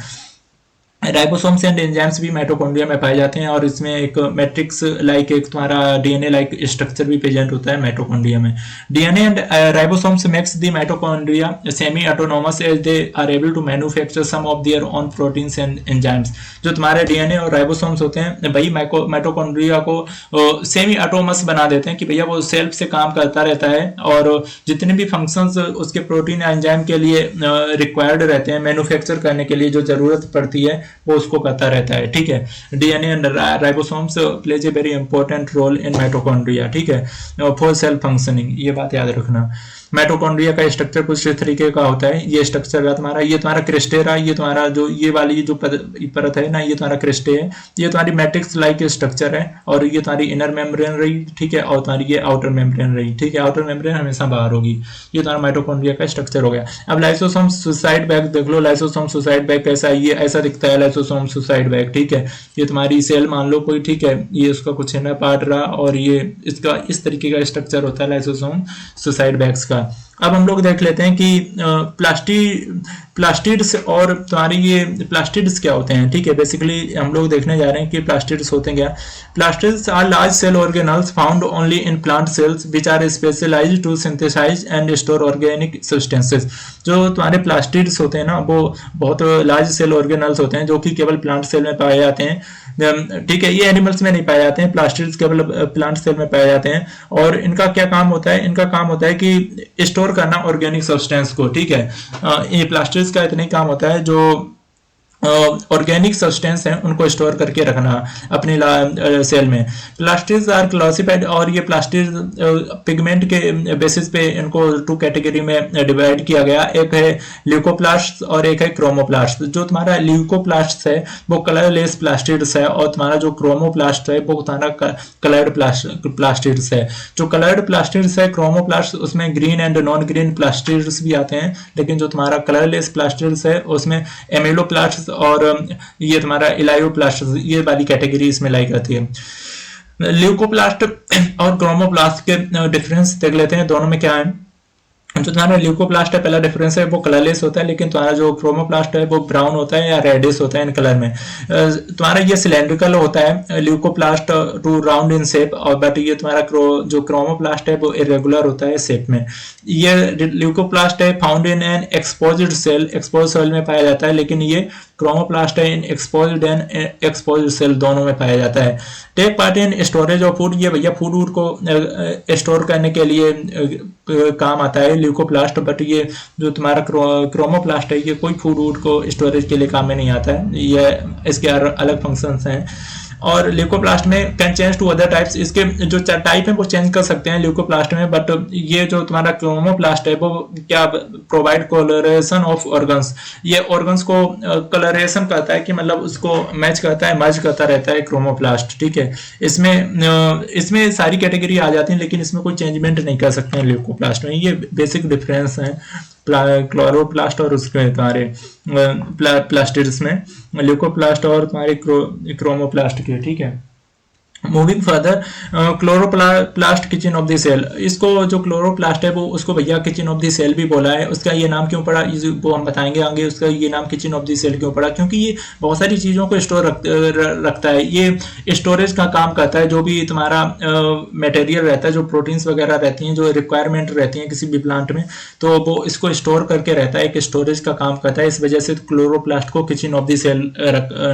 राइबोसोम्स एंड एंजाइम्स भी माइटोकॉन्ड्रिया में पाए जाते हैं और इसमें एक मैट्रिक्स लाइक एक तुम्हारा डीएनए लाइक स्ट्रक्चर भी प्रेजेंट होता है माइटोकॉन्ड्रिया में। DNA and ribosomes makes the mitochondria semi autonomous as they are able to manufacture some of their own proteins and enzymes. जो तुम्हारे डीएनए और राइबोसोम्स होते हैं भाई माइटोकॉन्ड्रिया को सेमी ऑटोनोमस बना देते हैं कि भैया वो सेल्फ से काम करता रहता है और जितने भी फंक्शंस उसके प्रोटीन या एंजाइम के लिए रिक्वायर्ड रहते हैं मैन्युफैक्चर करने के लिए, जो जरूरत पड़ती है वो उसको करता रहता है, ठीक है। DNA and ribosomes plays a very important role in mitochondria, ठीक है, फॉर सेल फंक्शनिंग, ये बात याद रखना। माइटोकॉन्ड्रिया का स्ट्रक्चर कुछ इस तरीके का होता है। ये स्ट्रक्चर है तुम्हारा, ये तुम्हारा क्रिस्टेरा, ये तुम्हारा जो ये वाली जो परत है ना, ये तुम्हारा क्रिस्टे है, ये तुम्हारी मैट्रिक्स लाइक स्ट्रक्चर है, और ये तुम्हारी इनर मेम्ब्रेन रही, ठीक है, और तुम्हारी ये आउटर मेम्ब्रेन रही, ठीक है। आउटर मेम्ब्रेन हमेशा बाहर होगी। ये तुम्हारा माइटोकॉन्ड्रिया का स्ट्रक्चर हो गया। अब लाइसोसोम सुसाइड बैग देख लो। लाइसोसोम सुसाइड बैग कैसा है, ये ऐसा दिखता है लाइसोसोम सुसाइड बैग, ठीक है। ये तुम्हारी सेल मान लो कोई, ठीक है, ये उसका कुछ है ना पार्ट रहा, और ये इसका इस तरीके का स्ट्रक्चर होता है लाइसोसोम सुसाइड बैग्स का। अब हम लोग देख लेते हैं कि प्लास्टिड्स और तुम्हारी ये प्लास्टिड्स क्या होते हैं, ठीक है। बेसिकली हम लोग देखने जा रहे हैं कि प्लास्टिड्स होते हैं क्या। Plastids are large cell organelles found only in plant cells which are specialised to synthesise and store organic substances. जो तुम्हारे प्लास्टिड्स होते हैं ना, वो बहुत लार्ज सेल ऑर्गेनल्स होते हैं जो कि केवल प्लांट सेल में पाए जाते हैं, ठीक है। ये एनिमल्स में नहीं पाए जाते हैं, प्लास्टिड्स केवल प्लांट सेल में पाए जाते हैं। और इनका क्या काम होता है, इनका काम होता है कि स्टोर करना ऑर्गेनिक सब्सटेंस को, ठीक है। ये प्लास्टिड्स का इतना ही काम होता है जो ऑर्गेनिक सब्सटेंस हैं उनको स्टोर करके रखना अपनी सेल में। प्लास्टिड्स आर क्लासिफाइड, और ये प्लास्टिड पिगमेंट के बेसिस पे इनको 2 कैटेगरी में डिवाइड किया गया। एक है ल्यूकोप्लास्ट और एक है क्रोमोप्लास्ट। जो तुम्हारा ल्यूकोप्लास्ट है वो कलरलेस प्लास्टिड्स है, और तुम्हारा जो क्रोमोप्लास्ट है वो तुम्हारा कलर्ड प्लास्टिड्स है। जो कलर्ड प्लास्टिड्स है क्रोमोप्लास्ट, उसमें green and non green plastids भी आते हैं, लेकिन जो तुम्हारा कलरलेस प्लास्टिड्स है उसमें एमिलोप्लास्ट और ये तुम्हारा इलायोप्लास्ट, ये वाली कैटेगरी इसमें लाई करती है। ल्यूकोप्लास्ट और क्रोमोप्लास्ट के डिफरेंस देख लेते हैं, दोनों में क्या है। जो तुम्हारा ल्यूकोप्लास्ट है, पहला डिफरेंस है वो कलरलेस होता है, लेकिन तुम्हारा जो क्रोमोप्लास्ट है वो ब्राउन होता है या रेडिश होता है इन कलर में। तुम्हारा ये सिलेंड्रिकल होता है leucoplast, to round in shape, और बट ये तुम्हारा जो क्रोमोप्लास्ट है वो इरेगुलर होता है शेप में। ये ल्यूकोप्लास्ट है found in an exposed cell, expose cell में पाया जाता है, लेकिन ये क्रोमोप्लास्ट है in exposed and exposed cell दोनों में पाया जाता है। Take part in storage of food, ये भैया फूड को स्टोर करने के लिए काम आता है ल्यूकोप्लास्ट, बट ये जो तुम्हारा क्रोमोप्लास्ट है ये कोई फूड को स्टोरेज के लिए काम में नहीं आता है, ये इसके अलग फंक्शंस हैं। और ल्यूकोप्लास्ट में can change to other types, इसके जो टाइप है वो चेंज कर सकते हैं ल्यूकोप्लास्ट में, बट ये जो तुम्हारा क्रोमोप्लास्ट है वो क्या प्रोवाइड कलरेशन ऑफ ऑर्गन्स, ये ऑर्गन्स को कलरेशन करता है कि मतलब उसको मैच करता है, मर्ज करता रहता है क्रोमोप्लास्ट, ठीक है। इसमें सारी कैटेगरी आ जाती है, लेकिन इसमें कोई चेंजमेंट नहीं कर सकते हैं ल्यूकोप्लास्ट में। ये बेसिक डिफरेंस है क्लोरोप्लास्ट और उसके तुम्हारे प्लास्टिड्स में, ल्यूकोप्लास्ट और तुम्हारे क्रोमोप्लास्ट के, ठीक है। Moving further, chloroplast kitchen of the cell, इसको जो क्लोरोप्लास्ट है वो उसको भैया किचन ऑफ द सेल भी बोला है। उसका ये नाम क्यों पड़ा वो हम बताएंगे आगे, उसका ये नाम किचन ऑफ द सेल क्यों पड़ा, क्योंकि ये बहुत सारी चीज़ों को स्टोर रखता है। ये स्टोरेज का काम करता है, जो भी तुम्हारा मटेरियल रहता है, जो प्रोटीन्स वगैरह रहती हैं, जो रिक्वायरमेंट रहती हैं किसी भी प्लांट में, तो वो इसको स्टोर करके रहता है, एक स्टोरेज का काम करता है। इस वजह से क्लोरोप्लास्ट को किचन ऑफ द सेल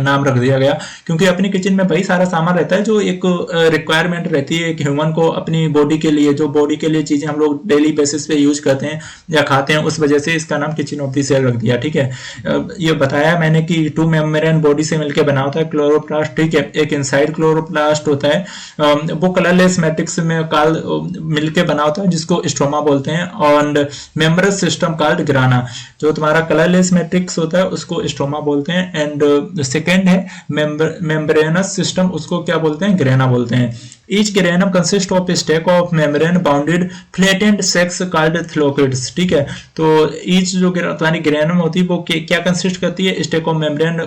नाम रख दिया गया, क्योंकि अपनी किचन में वही सारा सामान रहता है जो एक रिक्वायरमेंट रहती है एक ह्यूमन को अपनी बॉडी के लिए, जो बॉडी के लिए चीजें हम लोग डेली बेसिस पे यूज करते हैं या खाते हैं, उस वजह से इसका नाम किचन ऑफ द सेल रख दिया, ठीक है। ये बताया मैंने कि 2 मेम्ब्रेन बॉडी से मिलकर बना होता है क्लोरोप्लास्ट, ठीक है। एक इनसाइड क्लोरोप्लास्ट होता है, वो कलरलेस मैट्रिक्स में मिलकर बना होता है, जिसको स्ट्रोमा बोलते हैं, और मेम्ब्रेनस सिस्टम कॉल्ड ग्राना। जो तुम्हारा कलरलेस मैट्रिक्स होता है उसको स्ट्रोमा बोलते हैं, एंड सेकेंड है मेम्ब्रेनस सिस्टम, उसको क्या बोलते हैं, ग्रेना बोलते हैं। Each granum consists of a stack of membrane bounded flattened sacs called thylakoids, ठीक है। तो each जो तुम्हारी ग्रेनम होती है वो क्या कंसिस्ट करती है, स्टेक ऑफ मेम्ब्रेन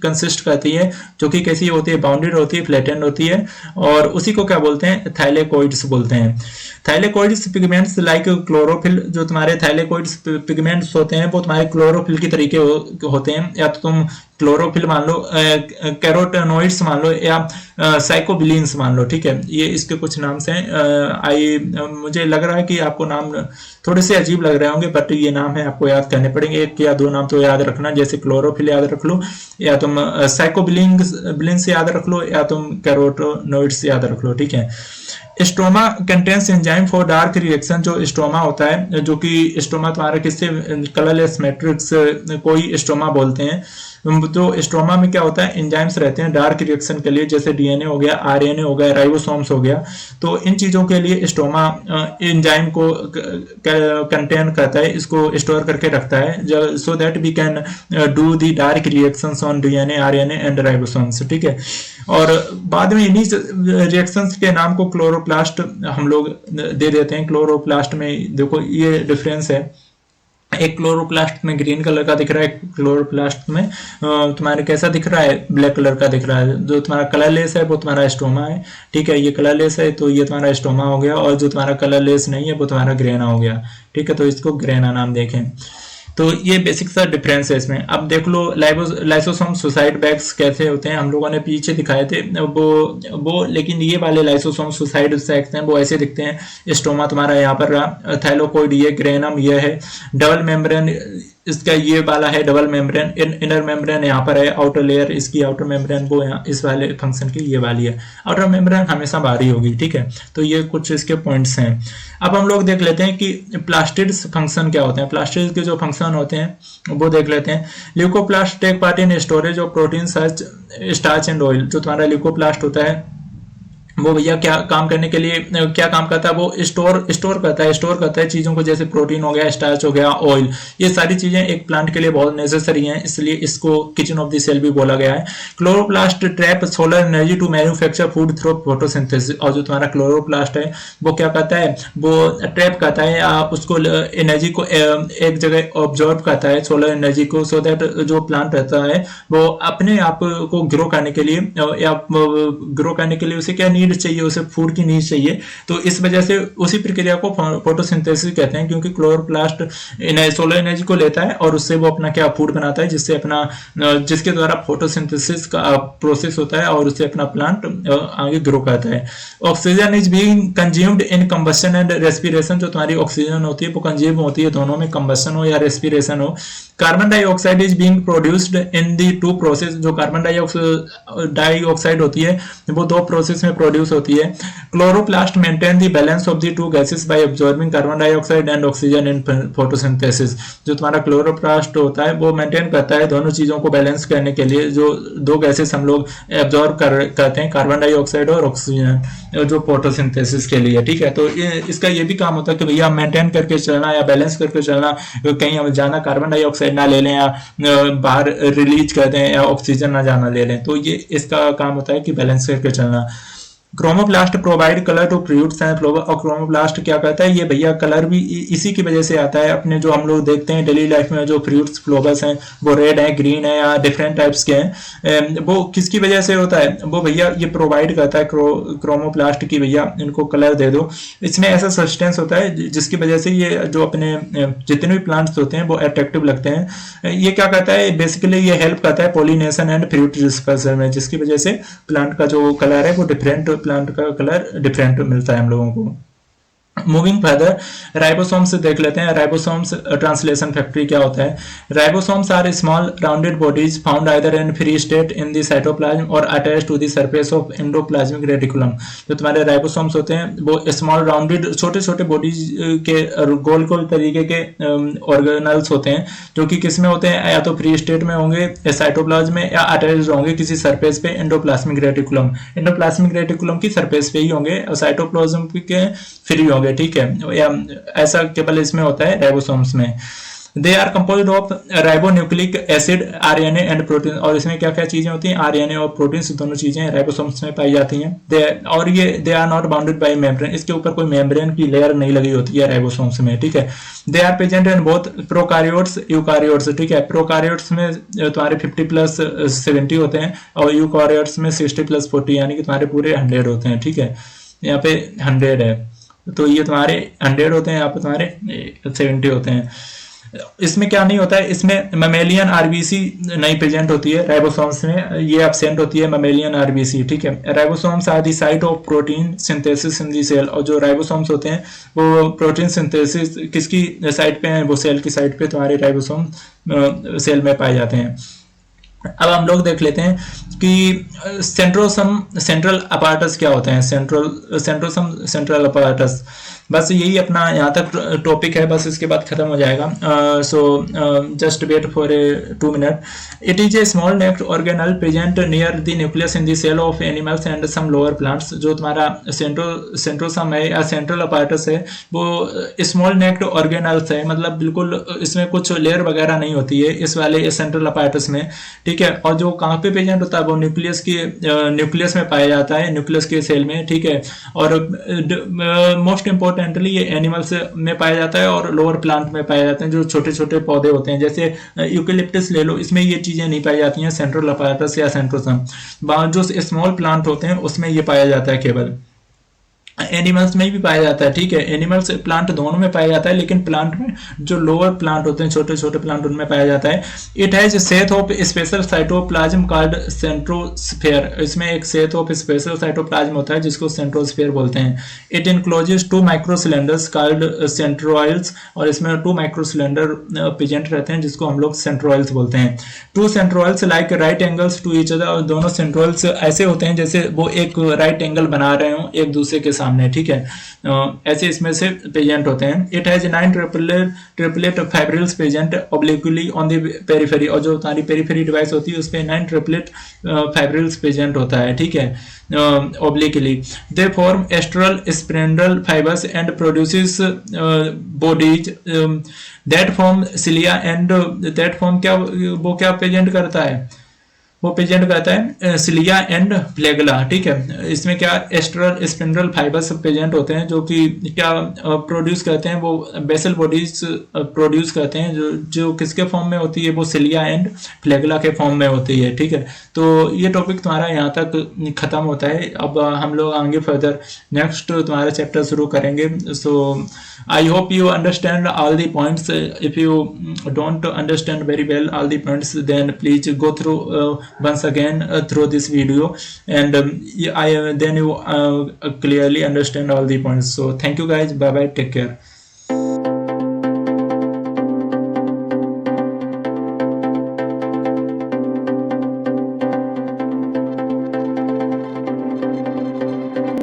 कंसिस्ट करती है, जो कि कैसी होती है, बाउंडेड होती है, फ्लैटेंड होती है, और उसी को क्या बोलते हैं, थाइलेकोइड्स बोलते हैं। थाइलेकोइड्स पिगमेंट्स लाइक क्लोरोफिल, जो तुम्हारे थाइलेकोइड्स पिगमेंट्स होते हैं वो तुम्हारे क्लोरोफिल की तरीके होते हैं, या तो तुम क्लोरोफिल मान लो, कैरोटेनोइड्स मान लो, या साइकोबिलिन्स मान लो, ठीक है। ये इसके कुछ नाम से मुझे लग रहा है कि आपको नाम थोड़े से अजीब लग रहे होंगे, बट ये नाम है, आपको याद करने पड़ेंगे, 1 या 2 नाम तो याद रखना, जैसे क्लोरोफिल याद रख लो, या तुम साइकोबिलिन्स याद रख लो, या तुम कैरोटेनोइड्स याद रख लो, ठीक है। Stroma contains enzyme for dark reaction. जो स्ट्रोमा होता है, जो कि स्ट्रोमा तुम्हारा किससे, कलरलेस मैट्रिक्स कोई स्ट्रोमा बोलते हैं। तो स्ट्रोमा में क्या होता है, एंजाइम्स रहते हैं डार्क रिएक्शन के लिए, जैसे डीएनए हो गया, आरएनए हो गया, राइबोसोम्स हो गया। तो इन चीजों के लिए स्ट्रोमा एंजाइम को कंटेन करता है, इसको स्टोर करके रखता है, so that we can do the dark reactions on DNA, RNA and ribosomes. ठीक है, और बाद में इन्हीं रिएक्शंस के नाम को क्लोरोप्लास्ट हम लोग दे देते हैं। क्लोरोप्लास्ट में देखो ये डिफरेंस है, एक क्लोरोप्लास्ट में ग्रीन कलर का दिख रहा है, क्लोरोप्लास्ट में तुम्हारे कैसा दिख रहा है, ब्लैक कलर का दिख रहा है। जो तुम्हारा कलरलेस है वो तुम्हारा स्टोमा है। ठीक है, ये कलरलेस है तो ये तुम्हारा स्टोमा हो गया, और जो तुम्हारा कलरलेस नहीं है वो तुम्हारा ग्रेना हो गया। ठीक है, तो इसको ग्रेना नाम देखें। तो ये बेसिक सा डिफरेंस है इसमें। अब देख लो लाइसोसोम सुसाइड बैग्स कैसे होते हैं, हम लोगों ने पीछे दिखाए थे वो लेकिन ये वाले लाइसोसोम सुसाइड बैग्स हैं वो ऐसे दिखते हैं। स्टोमा तुम्हारा यहाँ पर रहा, थाइलोकॉइड ये, ग्रेनम ये है, डबल मेम्ब्रेन इसका ये वाला है, डबल मेम्ब्रेन, इनर मेम्ब्रेन यहाँ पर है, आउटर लेयर इसकी, आउटर मेम्ब्रेन वो यहाँ इस वाले फंक्शन की ये वाली है। आउटर मेम्ब्रेन हमेशा बाहरी होगी। ठीक है, तो ये कुछ इसके पॉइंट्स हैं। अब हम लोग देख लेते हैं कि प्लास्टिड्स फंक्शन क्या होते हैं। प्लास्टिड्स के जो फंक्शन होते हैं वो देख लेते हैं। Leucoplast take part in storage of protein such starch and oil. जो तुम्हारा ल्यूकोप्लास्ट होता है वो भैया क्या काम करने के लिए क्या काम करता है, वो स्टोर करता है चीजों को, जैसे प्रोटीन हो गया, स्टार्च हो गया, ऑयल, ये सारी चीजें एक प्लांट के लिए बहुत नेसेसरी हैं, इसलिए इसको किचन ऑफ द सेल भी बोला गया है। Chloroplast trap solar energy to manufacture food through photosynthesis. और जो तुम्हारा क्लोरोप्लास्ट है वो क्या करता है, वो ट्रैप करता है, उसको एनर्जी को एक जगह ऑब्जॉर्व करता है, सोलर एनर्जी को, सो दैट जो प्लांट रहता है वो अपने आप को ग्रो करने के लिए या ग्रो करने के लिए उसे क्या नीड चाहिए, उसे फूड की नीड चाहिए। तो इस वजह से उसी प्रक्रिया को फोटोसिंथेसिस कहते हैं, क्योंकि क्लोरोप्लास्ट सोलर एनर्जी को लेता है और उससे वो अपना क्या फूड बनाता है, जिससे अपना जिसके द्वारा फोटोसिंथेसिस का प्रोसेस होता है और उससे अपना प्लांट आगे ग्रो करता है। Oxygen is being consumed in combustion and respiration. जो तुम्हारी ऑक्सीजन होती है वो कंज्यूम होती है दोनों में, कंबशन हो या रेस्पिरेशन हो। Carbon dioxide is being produced in the two process. जो कार्बन डाइऑक्साइड होती है वो दो प्रोसेस में प्रोड्यूस होती है। Chloroplast maintain the balance of the two gases by absorbing carbon dioxide and oxygen in photosynthesis. जो तुम्हारा क्लोरोप्लास्ट होता है वो मेंटेन करता है दोनों चीजों को बैलेंस करने के लिए, जो दो गैसेस हम लोग एब्जॉर्ब करते हैं, कार्बन डाइऑक्साइड और ऑक्सीजन, जो फोटोसिंथेसिस के लिए। ठीक है, तो इसका ये भी काम होता है कि भैया मेंटेन करके चलना या बैलेंस करके चलना, कहीं हम जाना कार्बन डाइऑक्साइड ना ले लें या बाहर रिलीज कर दें या ऑक्सीजन ना जाना ले लें। तो ये इसका काम होता है कि बैलेंस करके चलना। Chromoplast provide colour to fruits and flower. और क्रोमोप्लास्ट क्या करता है, ये भैया कलर भी इसी की वजह से आता है। अपने जो हम लोग देखते हैं डेली लाइफ में जो फ्रूट्स फ्लावर्स हैं वो रेड है, ग्रीन है या डिफरेंट टाइप्स के हैं, वो किसकी वजह से होता है, वो भैया ये प्रोवाइड करता है क्रोमोप्लास्ट की, भैया इनको कलर दे दो। इसमें ऐसा सब्सटेंस होता है जिसकी वजह से ये जो अपने जितने भी प्लांट्स होते हैं वो अट्रैक्टिव लगते हैं। ये क्या करता है, बेसिकली ये हेल्प करता है पॉलिनेशन एंड फ्रूट डिस्पर्सन में, जिसकी वजह से प्लांट का जो कलर है वो डिफरेंट, प्लांट का कलर डिफरेंट मिलता है हम लोगों को। मूविंग फर्दर, राइबोसोम्स देख लेते हैं। राइबोसोम्स ट्रांसलेशन फैक्ट्री क्या होता है। Ribosomes are small rounded bodies found either in free state in the cytoplasm और attached to the surface of endoplasmic reticulum. जो तुम्हारे राइबोसोम्स होते हैं वो स्मॉल राउंडेड छोटे छोटे बॉडीज के गोल गोल तरीके के ऑर्गेनल्स होते हैं, जो कि किस में होते हैं, या तो फ्री स्टेट में होंगे साइटोप्लाज्म में, या अटैच्ड होंगे किसी सरफेस पे एंडोप्लाज्मिक रेटिकुलम। एंडोप्लाज्मिक रेटिकुलम की सरफेस पे ही होंगे और साइटोप्लाज्म के फ्री होंगे। ठीक है, या ऐसा केवल इसमें होता है राइबोसोम्स में। They are composed of ribonucleic acid, RNA and protein. और इसमें क्या क्या चीजें होती हैं, आरएनए और प्रोटीन, दोनों चीजें राइबोसोम्स में पाई जाती हैं। और ये they are not bounded by membrane, इसके ऊपर कोई मेम्ब्रेन की लेयर नहीं लगी होती है राइबोसोम्स में। ठीक है, they are present in both prokaryotes eukaryotes. ठीक है, प्रोकारियोट्स में तुम्हारे 50+70 होते हैं और यूकारियोट्स में 60+40, यानी कि तुम्हारे पूरे 100 होते हैं। ठीक है, यहाँ पे 100 है, तो ये तुम्हारे 100 होते हैं, यहाँ पे तुम्हारे 70 होते हैं। इसमें क्या नहीं होता है, इसमें ममेलियन आरबीसी नहीं प्रेजेंट होती है राइबोसोम्स में, ये एब्सेंट होती है ममेलियन आरबीसी। ठीक है, ribosomes are the site of protein synthesis in the cell. और जो राइबोसोम्स होते हैं वो प्रोटीन सिंथेसिस किसकी साइट पे हैं, वो सेल की साइट पे तुम्हारे राइबोसोम सेल में पाए जाते हैं। अब हम लोग देख लेते हैं कि सेंट्रल अपार्टस क्या होते हैं। सेंट्रोसम सेंट्रल अपार्टस, बस यही अपना यहाँ तक टॉपिक है, बस इसके बाद खत्म हो जाएगा। So just wait for a 2 minute. It is a small naked organelle present near the nucleus in the cell of animals and some lower plants. जो तुम्हारा सेंट्रोसम है या सेंट्रल अपार्टस है वो स्मॉल नेक्ड ऑर्गेनल्स है, मतलब बिल्कुल इसमें कुछ लेयर वगैरह नहीं होती है इस वाले सेंट्रल अपार्टस में, ठीक है। और जो कहाँ पे प्रेजेंट होता है वो न्यूक्लियस में पाया जाता है, न्यूक्लियस के सेल में, ठीक है। और मोस्ट इंपॉर्टेंटली ये एनिमल्स में पाया जाता है और लोअर प्लांट में पाए जाते हैं, जो छोटे छोटे पौधे होते हैं, जैसे यूकेलिप्टस ले लो, इसमें ये चीजें नहीं पाई जाती हैं सेंट्रल अपार्टस या सेंट्रोसम। जो स्मॉल प्लांट होते हैं उसमें ये पाया जाता है केवल। एनिमल्स में भी पाया जाता है, ठीक है, एनिमल्स प्लांट दोनों में पाया जाता है, लेकिन प्लांट में जो लोअर प्लांट होते हैं, छोटे छोटे प्लांट, उनमें पाया जाता है। It has set of special cytoplasm called centrosphere. इसमें एक सेट ऑफ स्पेशल साइटोप्लाज्म होता है जिसको सेंट्रोस्फेयर बोलते हैं। इट इंक्लोजेस 2 माइक्रोसिलेंडर्स कॉल्ड सेंट्रोइल्स, और इसमें 2 माइक्रोसिलेंडर प्रेजेंट रहते हैं जिसको हम लोग सेंट्रोइल्स बोलते हैं। 2 centrioles like right angles to each other, और दोनों सेंट्रोइल्स ऐसे होते हैं जैसे वो एक राइट एंगल बना रहे हो एक दूसरे के सामने, ठीक है। ऐसे इसमें से प्रेजेंट होते हैं। It has 9 triplet fibrils present obliquely on the periphery, और जो तुम्हारी पेरिफेरी डिवाइस होती है उस पे 9 ट्रिपलेट फाइब्रिल्स प्रेजेंट होता है, ठीक है, obliquely. They form astral spindle fibres and produces bodies that form cilia and that form क्या, वो क्या प्रेजेंट करता है, वो प्रेजेंट करता है सिलिया एंड फ्लैगेला, ठीक है। इसमें क्या एस्ट्रल स्पिंडल फाइबर्स प्रेजेंट होते हैं जो कि क्या प्रोड्यूस करते हैं, वो बेसल बॉडीज प्रोड्यूस करते हैं, जो किसके फॉर्म में होती है, वो सिलिया एंड फ्लैगेला के फॉर्म में होती है, ठीक है। तो ये टॉपिक तुम्हारा यहाँ तक खत्म होता है। अब हम लोग आगे फर्दर नेक्स्ट तुम्हारा चैप्टर शुरू करेंगे। So I hope you understand all the points. If you don't understand very well all the points, then please go through once again through this video, and then you clearly understand all the points. So thank you guys, bye bye, take care.